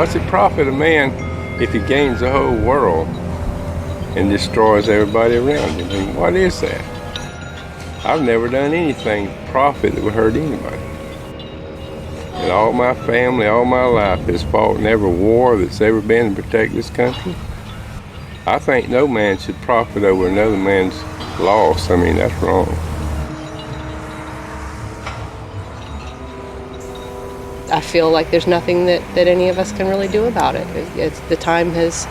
What's it profit a man if he gains the whole world and destroys everybody around him? I mean, what is that? I've never done anything to profit that would hurt anybody. And all my family, all my life has fought in every war that's ever been to protect this country. I think no man should profit over another man's loss. I mean, that's wrong. I feel like there's nothing that any of us can really do about it. The time has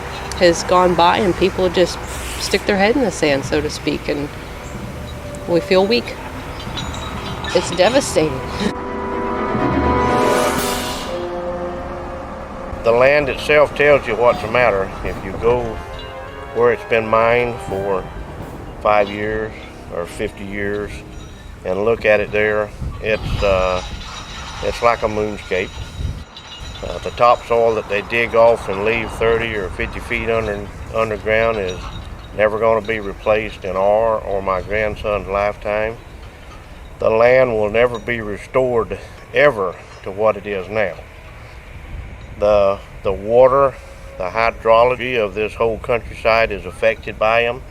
gone by and people just stick their head in the sand, so to speak, and we feel weak. It's devastating. The land itself tells you what's the matter. If you go where it's been mined for 5 years or 50 years and look at it there, it's like a moonscape. The topsoil that they dig off and leave 30 or 50 feet underground is never going to be replaced in our or my grandson's lifetime. The land will never be restored ever to what it is now. The water, the hydrology of this whole countryside is affected by them.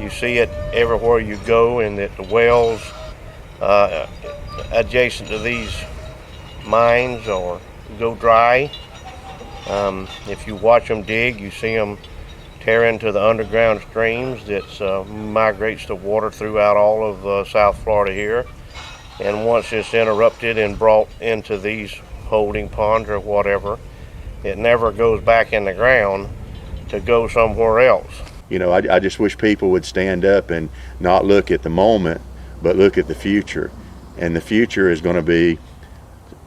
You see it everywhere you go, and that the wells adjacent to these mines or go dry. If you watch them dig, you see them tear into the underground streams that migrates the water throughout all of South Florida here. And once it's interrupted and brought into these holding ponds or whatever, it never goes back in the ground to go somewhere else. You know, I just wish people would stand up and not look at the moment, but look at the future. And the future is going to be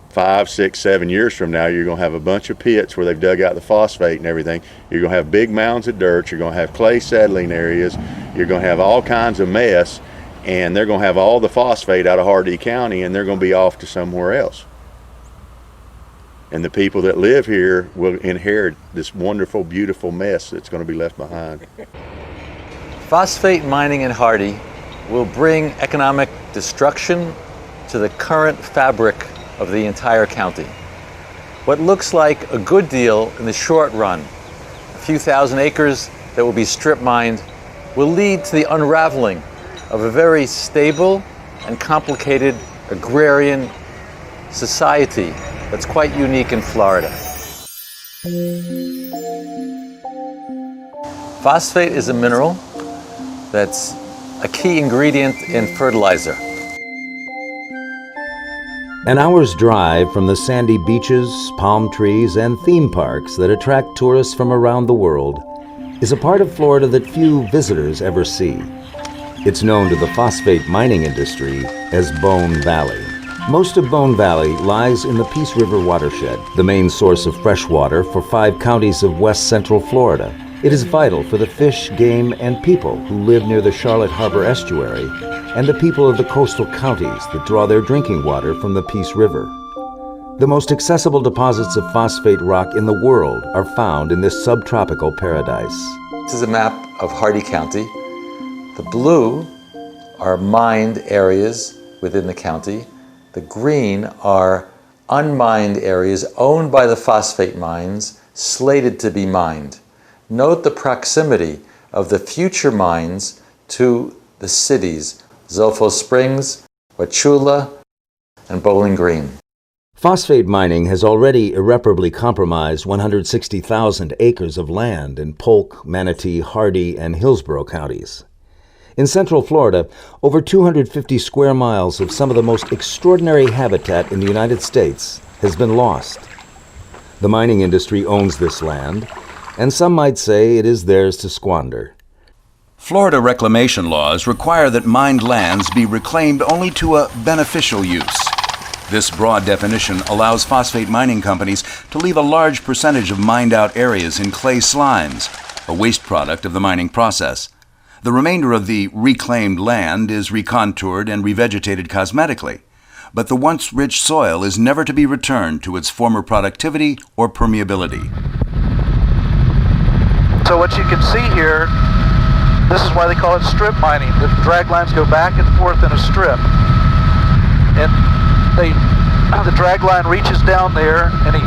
5, 6, 7 years from now. You're going to have a bunch of pits where they've dug out the phosphate and everything. You're going to have big mounds of dirt. You're going to have clay settling areas. You're going to have all kinds of mess, and they're going to have all the phosphate out of Hardee County, and they're going to be off to somewhere else. And the people that live here will inherit this wonderful, beautiful mess that's going to be left behind. Phosphate mining in Hardee will bring economic destruction to the current fabric of the entire county. What looks like a good deal in the short run, a few thousand acres that will be strip mined, will lead to the unraveling of a very stable and complicated agrarian society that's quite unique in Florida. Phosphate is a mineral that's a key ingredient in fertilizer. An hour's drive from the sandy beaches, palm trees, and theme parks that attract tourists from around the world is a part of Florida that few visitors ever see. It's known to the phosphate mining industry as Bone Valley. Most of Bone Valley lies in the Peace River watershed, the main source of fresh water for 5 counties of west central Florida. It is vital for the fish, game, and people who live near the Charlotte Harbor estuary and the people of the coastal counties that draw their drinking water from the Peace River. The most accessible deposits of phosphate rock in the world are found in this subtropical paradise. This is a map of Hardee County. The blue are mined areas within the county. The green are unmined areas owned by the phosphate mines, slated to be mined. Note the proximity of the future mines to the cities, Zolfo Springs, Wauchula, and Bowling Green. Phosphate mining has already irreparably compromised 160,000 acres of land in Polk, Manatee, Hardee, and Hillsborough counties. In central Florida, over 250 square miles of some of the most extraordinary habitat in the United States has been lost. The mining industry owns this land, and some might say it is theirs to squander. Florida reclamation laws require that mined lands be reclaimed only to a beneficial use. This broad definition allows phosphate mining companies to leave a large percentage of mined out areas in clay slimes, a waste product of the mining process. The remainder of the reclaimed land is recontoured and revegetated cosmetically, but the once rich soil is never to be returned to its former productivity or permeability. So what you can see here, this is why they call it strip mining. The drag lines go back and forth in a strip. And the drag line reaches down there and he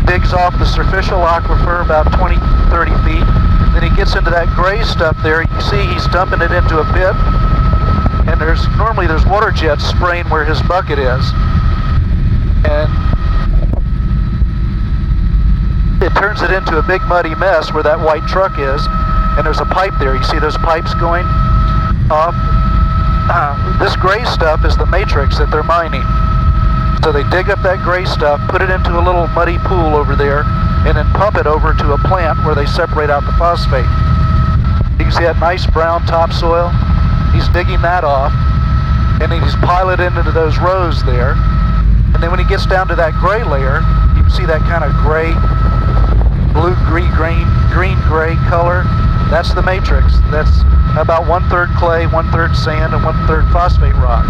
digs off the superficial aquifer about 20, 30 feet. Then he gets into that gray stuff there. You see he's dumping it into a pit. And normally there's water jets spraying where his bucket is. And it turns it into a big muddy mess where that white truck is. And there's a pipe there. You see those pipes going off? This gray stuff is the matrix that they're mining. So they dig up that gray stuff, put it into a little muddy pool over there, and then pump it over to a plant where they separate out the phosphate. You can see that nice brown topsoil. He's digging that off, and then he's piling it into those rows there. And then when he gets down to that gray layer, you can see that kind of gray, blue, green-gray color. That's the matrix. That's about 1/3 clay, 1/3 sand, and 1/3 phosphate rock.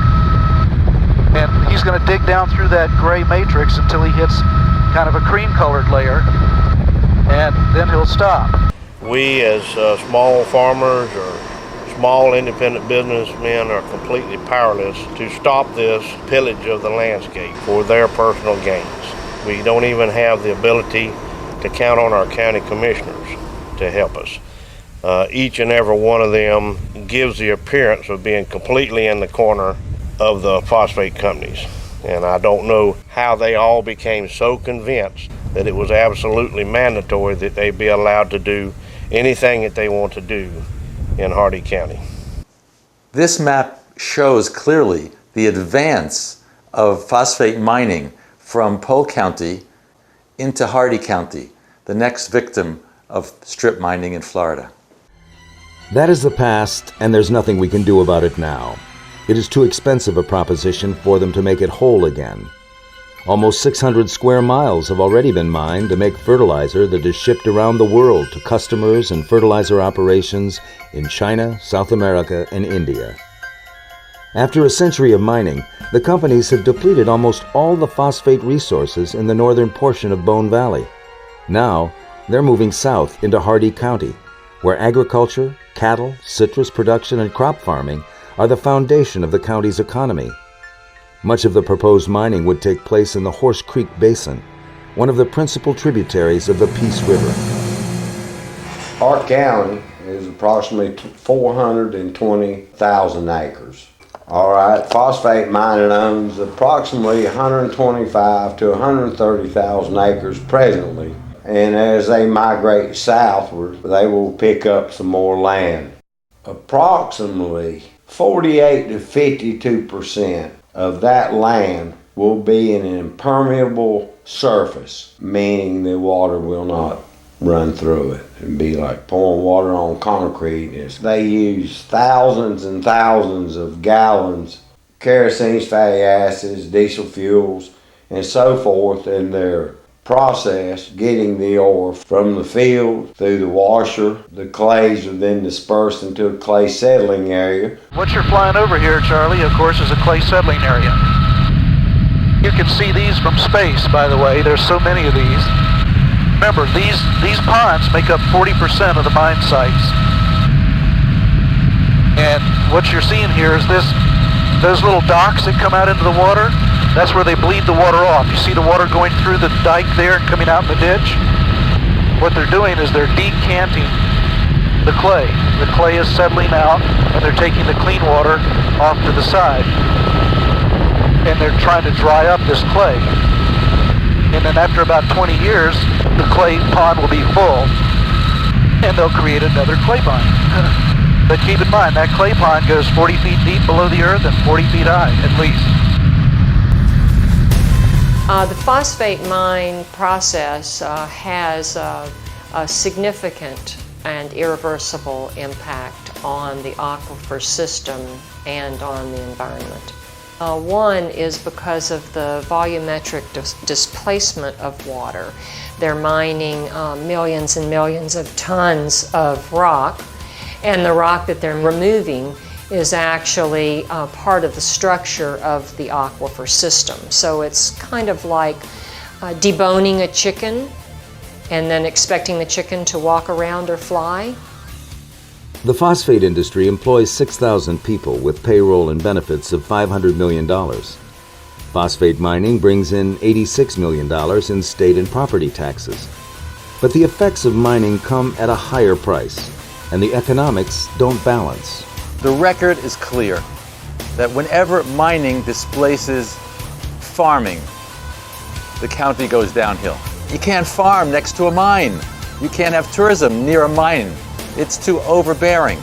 And he's going to dig down through that gray matrix until he hits kind of a cream-colored layer, and then he'll stop. We as small farmers or small independent businessmen are completely powerless to stop this pillage of the landscape for their personal gains. We don't even have the ability to count on our county commissioners to help us. Each and every one of them gives the appearance of being completely in the corner of the phosphate companies. And I don't know how they all became so convinced that it was absolutely mandatory that they be allowed to do anything that they want to do in Hardy County. This map shows clearly the advance of phosphate mining from Polk County into Hardy County, the next victim of strip mining in Florida. That is the past, and there's nothing we can do about it now. It is too expensive a proposition for them to make it whole again. Almost 600 square miles have already been mined to make fertilizer that is shipped around the world to customers and fertilizer operations in China, South America, and India. After a century of mining, the companies have depleted almost all the phosphate resources in the northern portion of Bone Valley. Now, they're moving south into Hardy County, where agriculture, cattle, citrus production, and crop farming are the foundation of the county's economy. Much of the proposed mining would take place in the Horse Creek Basin, one of the principal tributaries of the Peace River. Our county is approximately 420,000 acres. All right, Phosphate Mining owns approximately 125 to 130,000 acres presently, and as they migrate southward, they will pick up some more land. Approximately 48 to 52% of that land will be in an impermeable surface, meaning the water will not run through it. It'd be like pouring water on concrete. They use thousands and thousands of gallons, kerosene, fatty acids, diesel fuels, and so forth in their process getting the ore from the field through the washer. The clays are then dispersed into a clay settling area. What you're flying over here, Charlie, of course, is a clay settling area. You can see these from space, by the way. There's so many of these. Remember, these ponds make up 40% of the mine sites. And what you're seeing here is those little docks that come out into the water. That's where they bleed the water off. You see the water going through the dike there and coming out in the ditch? What they're doing is they're decanting the clay. The clay is settling out, and they're taking the clean water off to the side. And they're trying to dry up this clay. And then after about 20 years, the clay pond will be full, and they'll create another clay pond. But keep in mind, that clay pond goes 40 feet deep below the earth and 40 feet high, at least. The phosphate mine process has a significant and irreversible impact on the aquifer system and on the environment. One is because of the volumetric displacement of water. They're mining millions and millions of tons of rock, and the rock that they're removing is actually part of the structure of the aquifer system. So it's kind of like deboning a chicken and then expecting the chicken to walk around or fly. The phosphate industry employs 6,000 people with payroll and benefits of $500 million. Phosphate mining brings in $86 million in state and property taxes. But the effects of mining come at a higher price, and the economics don't balance. The record is clear that whenever mining displaces farming, the county goes downhill. You can't farm next to a mine. You can't have tourism near a mine. It's too overbearing.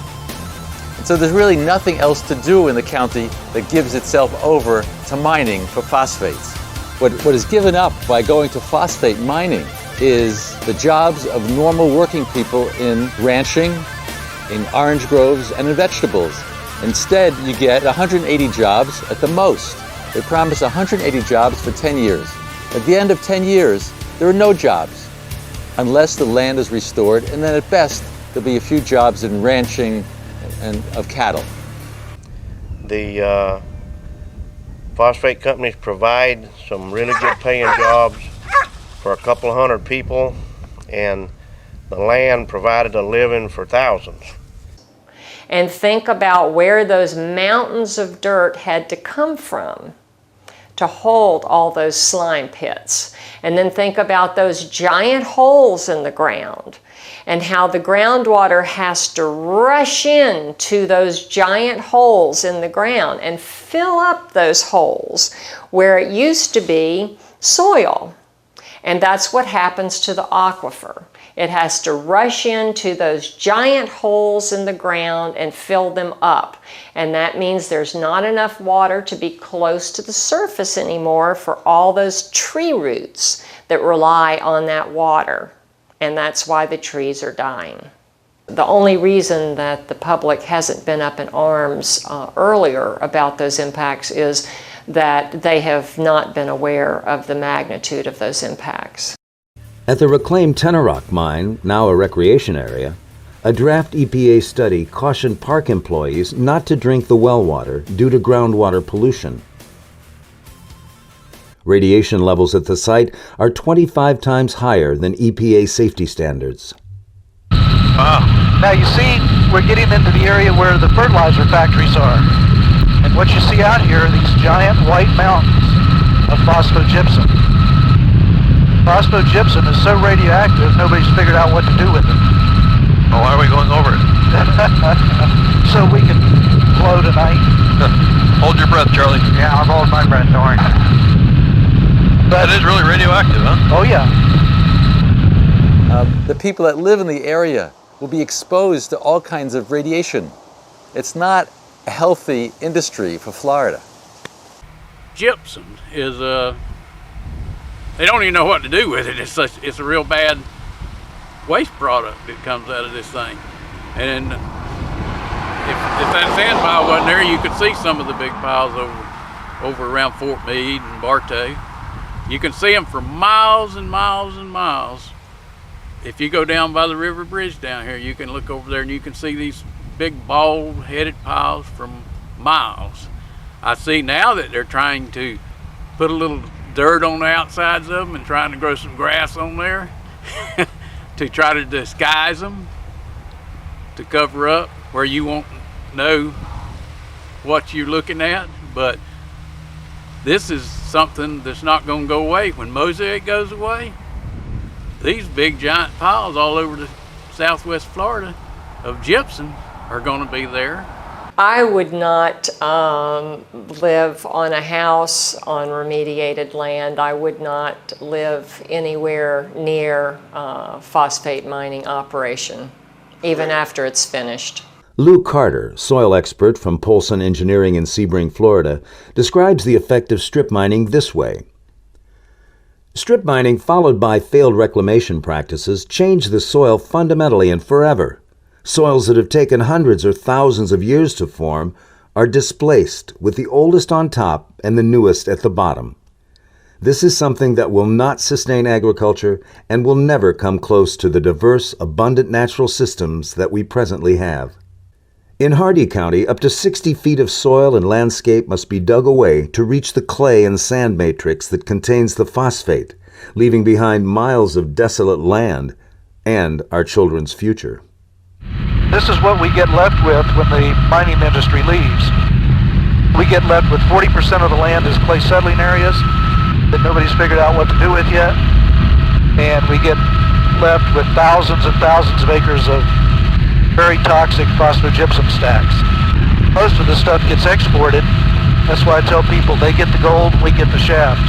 And so there's really nothing else to do in the county that gives itself over to mining for phosphates. What is given up by going to phosphate mining is the jobs of normal working people in ranching, in orange groves, and in vegetables. Instead, you get 180 jobs at the most. They promise 180 jobs for 10 years. At the end of 10 years, there are no jobs, unless the land is restored, and then at best, there'll be a few jobs in ranching and of cattle. The phosphate companies provide some really good paying jobs for a couple of hundred people, and the land provided a living for thousands. And think about where those mountains of dirt had to come from to hold all those slime pits. And then think about those giant holes in the ground and how the groundwater has to rush into those giant holes in the ground and fill up those holes where it used to be soil. And that's what happens to the aquifer. It has to rush into those giant holes in the ground and fill them up. And that means there's not enough water to be close to the surface anymore for all those tree roots that rely on that water. And that's why the trees are dying. The only reason that the public hasn't been up in arms earlier about those impacts is that they have not been aware of the magnitude of those impacts. At the reclaimed Tenorock mine, now a recreation area, a draft EPA study cautioned park employees not to drink the well water due to groundwater pollution. Radiation levels at the site are 25 times higher than EPA safety standards. Now you see, we're getting into the area where the fertilizer factories are. And what you see out here are these giant white mountains of phosphogypsum. Phosphogypsum is so radioactive, nobody's figured out what to do with it. Well, why are we going over it? So we can flow tonight. Hold your breath, Charlie. Yeah, I'll hold my breath, don't worry. But it is really radioactive, huh? Oh, yeah. The people that live in the area will be exposed to all kinds of radiation. It's not a healthy industry for Florida. Gypsum is they don't even know what to do with it. It's a real bad waste product that comes out of this thing. And if that sand pile wasn't there, you could see some of the big piles over around Fort Meade and Bartow. You can see them for miles and miles and miles. If you go down by the river bridge down here, you can look over there and you can see these big bald-headed piles from miles. I see now that they're trying to put a little dirt on the outsides of them and trying to grow some grass on there to try to disguise them, to cover up where you won't know what you're looking at. But this is something that's not going to go away. When Mosaic goes away, these big giant piles all over the southwest Florida of gypsum are going to be there. I would not live on a house on remediated land. I would not live anywhere near phosphate mining operation, even after it's finished. Lou Carter, soil expert from Polson Engineering in Sebring, Florida, describes the effect of strip mining this way. Strip mining followed by failed reclamation practices change the soil fundamentally and forever. Soils that have taken hundreds or thousands of years to form are displaced, with the oldest on top and the newest at the bottom. This is something that will not sustain agriculture and will never come close to the diverse, abundant natural systems that we presently have. In Hardee County, up to 60 feet of soil and landscape must be dug away to reach the clay and sand matrix that contains the phosphate, leaving behind miles of desolate land and our children's future. This is what we get left with when the mining industry leaves. We get left with 40% of the land as clay settling areas that nobody's figured out what to do with yet. And we get left with thousands and thousands of acres of very toxic phosphogypsum stacks. Most of the stuff gets exported. That's why I tell people they get the gold, we get the shaft.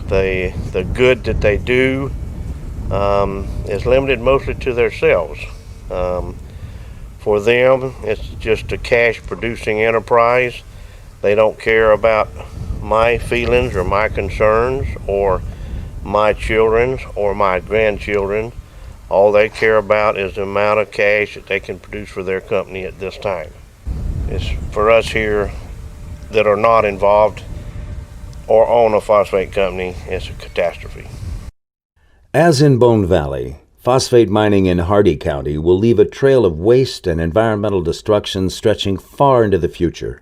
The good that they do is limited mostly to themselves. For them, it's just a cash-producing enterprise. They don't care about my feelings or my concerns or my children's or my grandchildren. All they care about is the amount of cash that they can produce for their company at this time. It's for us here that are not involved or own a phosphate company, it's a catastrophe. As in Bone Valley, phosphate mining in Hardee County will leave a trail of waste and environmental destruction stretching far into the future.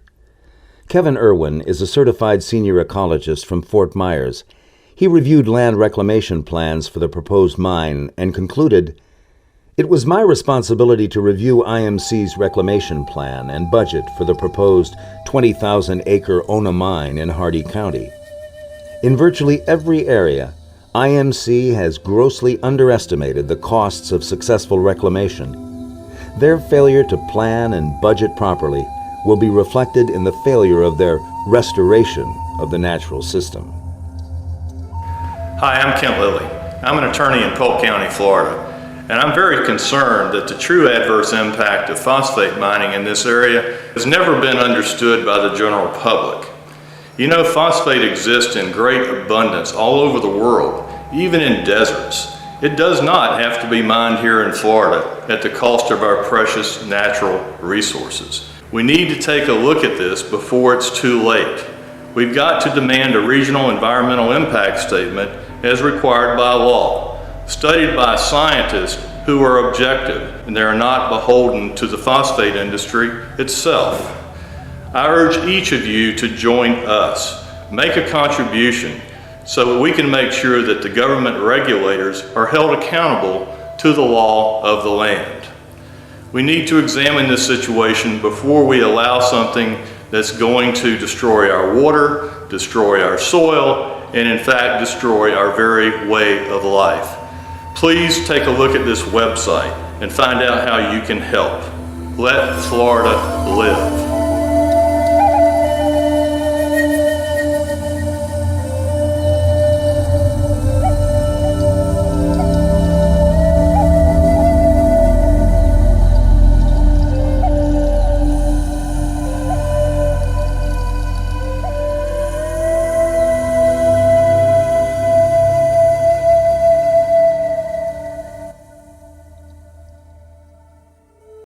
Kevin Irwin is a certified senior ecologist from Fort Myers. He reviewed land reclamation plans for the proposed mine and concluded, "It was my responsibility to review IMC's reclamation plan and budget for the proposed 20,000-acre Ona mine in Hardee County. In virtually every area, IMC has grossly underestimated the costs of successful reclamation. Their failure to plan and budget properly will be reflected in the failure of their restoration of the natural system." Hi, I'm Kent Lilly. I'm an attorney in Polk County, Florida, and I'm very concerned that the true adverse impact of phosphate mining in this area has never been understood by the general public. You know, phosphate exists in great abundance all over the world, even in deserts. It does not have to be mined here in Florida at the cost of our precious natural resources. We need to take a look at this before it's too late. We've got to demand a regional environmental impact statement as required by law, studied by scientists who are objective and they are not beholden to the phosphate industry itself. I urge each of you to join us, make a contribution so that we can make sure that the government regulators are held accountable to the law of the land. We need to examine this situation before we allow something that's going to destroy our water, destroy our soil, and in fact destroy our very way of life. Please take a look at this website and find out how you can help. Let Florida live.